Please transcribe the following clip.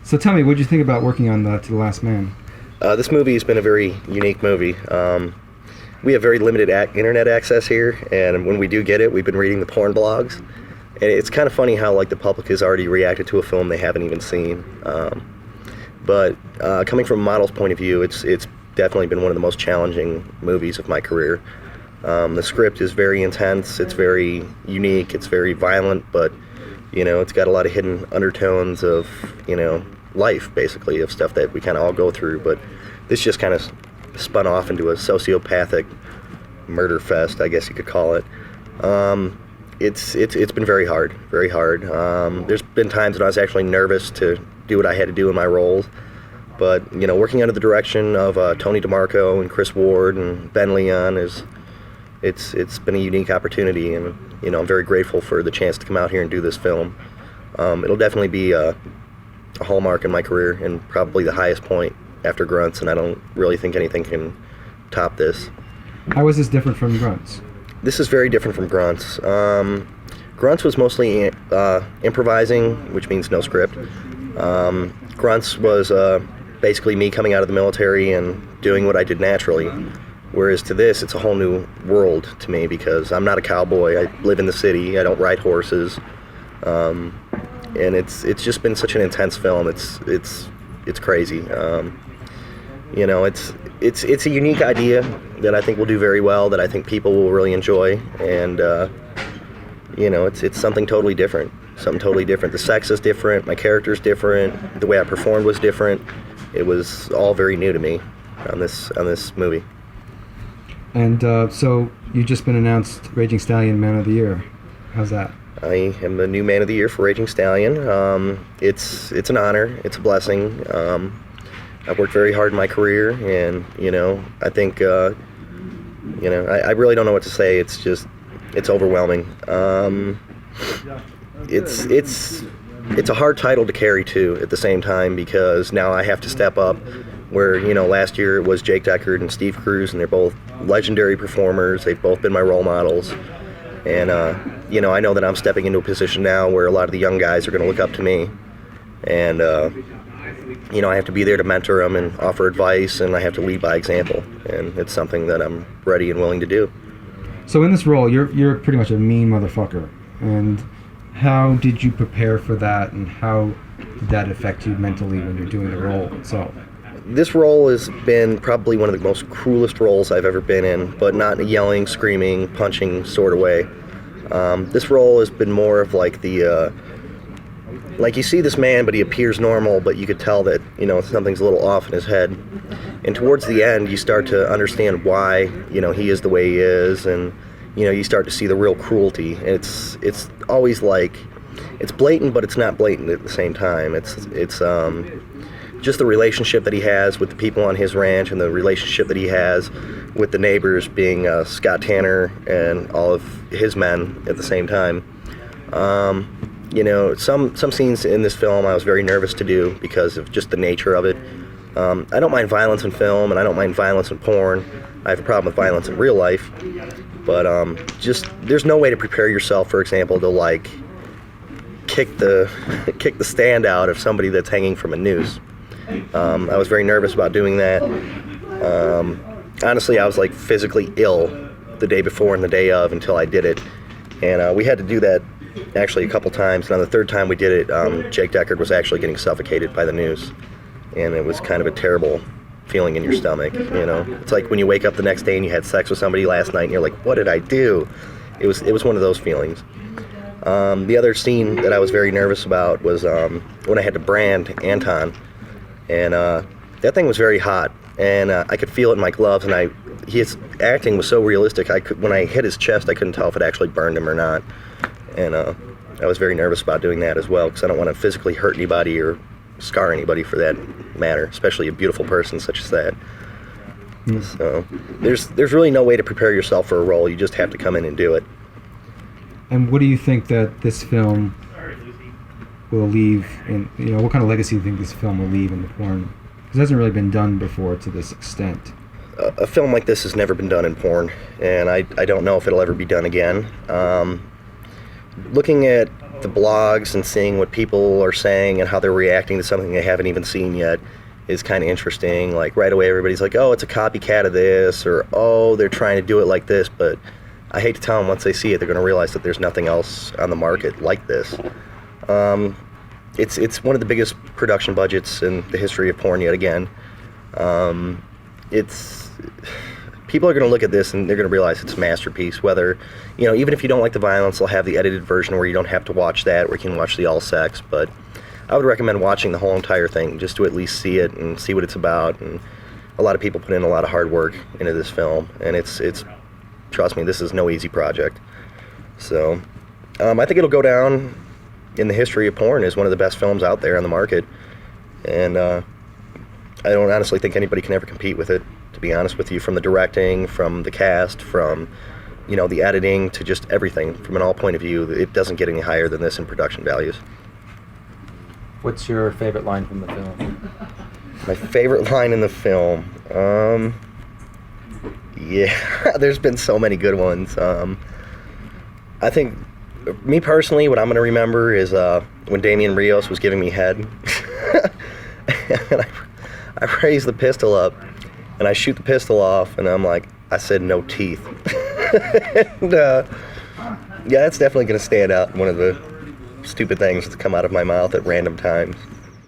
So tell me, what did you think about working on To the Last Man? This movie has been a very unique movie. We have very limited internet access here, and when we do get it, we've been reading the porn blogs. And it's kind of funny how like the public has already reacted to a film they haven't even seen. But coming from a model's point of view, it's definitely been one of the most challenging movies of my career. The script is very intense, it's very unique, it's very violent, but it's got a lot of hidden undertones of life, basically, of stuff that we kind of all go through. But this just kind of spun off into a sociopathic murder fest, I guess you could call it. It's been very hard, very hard. There's been times when I was actually nervous to do what I had to do in my roles, but working under the direction of Tony DeMarco and Chris Ward and Ben Leon it's been a unique opportunity, and I'm very grateful for the chance to come out here and do this film. It'll definitely be a hallmark in my career, and probably the highest point after Grunts, and I don't really think anything can top this. How is this different from Grunts? This is very different from Grunts. Grunts was mostly improvising, which means no script. Grunts was basically me coming out of the military and doing what I did naturally. Whereas to this, it's a whole new world to me, because I'm not a cowboy. I live in the city. I don't ride horses. And it's just been such an intense film. It's crazy. It's a unique idea that I think will do very well, that I think people will really enjoy, and it's something totally different. Something totally different. The sex is different. My character's different. The way I performed was different. It was all very new to me on this movie. And so you've just been announced Raging Stallion Man of the Year. How's that? I am the new Man of the Year for Raging Stallion. It's an honor. It's a blessing. I've worked very hard in my career, and I think I really don't know what to say. It's overwhelming. It's a hard title to carry too at the same time, because now I have to step up. Where last year it was Jake Deckard and Steve Cruz, and they're both legendary performers. They've both been my role models, and I know that I'm stepping into a position now where a lot of the young guys are going to look up to me, and I have to be there to mentor them and offer advice, and I have to lead by example, and it's something that I'm ready and willing to do. So in this role, you're pretty much a mean motherfucker, and how did you prepare for that, and how did that affect you mentally when you're doing the role itself? This role has been probably one of the most cruelest roles I've ever been in, but not in a yelling, screaming, punching sort of way. This role has been more of like like you see this man, but he appears normal, but you could tell that, something's a little off in his head. And towards the end, you start to understand why, he is the way he is, and, you start to see the real cruelty. It's always like, it's blatant, but it's not blatant at the same time. It's just the relationship that he has with the people on his ranch, and the relationship that he has with the neighbors, being Scott Tanner and all of his men at the same time. Some scenes in this film I was very nervous to do because of just the nature of it. I don't mind violence in film, and I don't mind violence in porn. I have a problem with violence in real life, but there's no way to prepare yourself, for example, to like kick the stand out of somebody that's hanging from a noose. I was very nervous about doing that. Honestly, I was like physically ill the day before and the day of until I did it, and we had to do that actually a couple times. And on the third time we did it, Jake Deckard was actually getting suffocated by the noose, and it was kind of a terrible feeling in your stomach. It's like when you wake up the next day and you had sex with somebody last night and you're like, what did I do? It was one of those feelings. The other scene that I was very nervous about was when I had to brand Anton. And that thing was very hot, and I could feel it in my gloves, and his acting was so realistic. When I hit his chest, I couldn't tell if it actually burned him or not. And I was very nervous about doing that as well, because I don't want to physically hurt anybody or scar anybody for that matter, especially a beautiful person such as that. So there's really no way to prepare yourself for a role. You just have to come in and do it. And what do you think that this film will leave in, what kind of legacy do you think this film will leave in the porn? Because it hasn't really been done before to this extent. A film like this has never been done in porn, and I don't know if it'll ever be done again. Looking at the blogs and seeing what people are saying and how they're reacting to something they haven't even seen yet is kind of interesting. Like right away everybody's like, oh, it's a copycat of this, or oh, they're trying to do it like this. But I hate to tell them, once they see it, they're going to realize that there's nothing else on the market like this. It's one of the biggest production budgets in the history of porn yet again. People are going to look at this and they're going to realize it's a masterpiece. Whether, even if you don't like the violence, they'll have the edited version where you don't have to watch that, where you can watch the all sex. But I would recommend watching the whole entire thing just to at least see it and see what it's about. And a lot of people put in a lot of hard work into this film, and it's trust me, this is no easy project. So I think it'll go down in the history of porn as one of the best films out there on the market. And I don't honestly think anybody can ever compete with it, to be honest with you, from the directing, from the cast, from the editing, to just everything. From an all point of view, it doesn't get any higher than this in production values. What's your favorite line from the film? My favorite line in the film? Yeah, there's been so many good ones. I think, me personally, what I'm going to remember is when Damian Rios was giving me head. And I raise the pistol up, and I shoot the pistol off, and I'm like, I said no teeth. And, yeah, that's definitely going to stand out, one of the stupid things that's come out of my mouth at random times.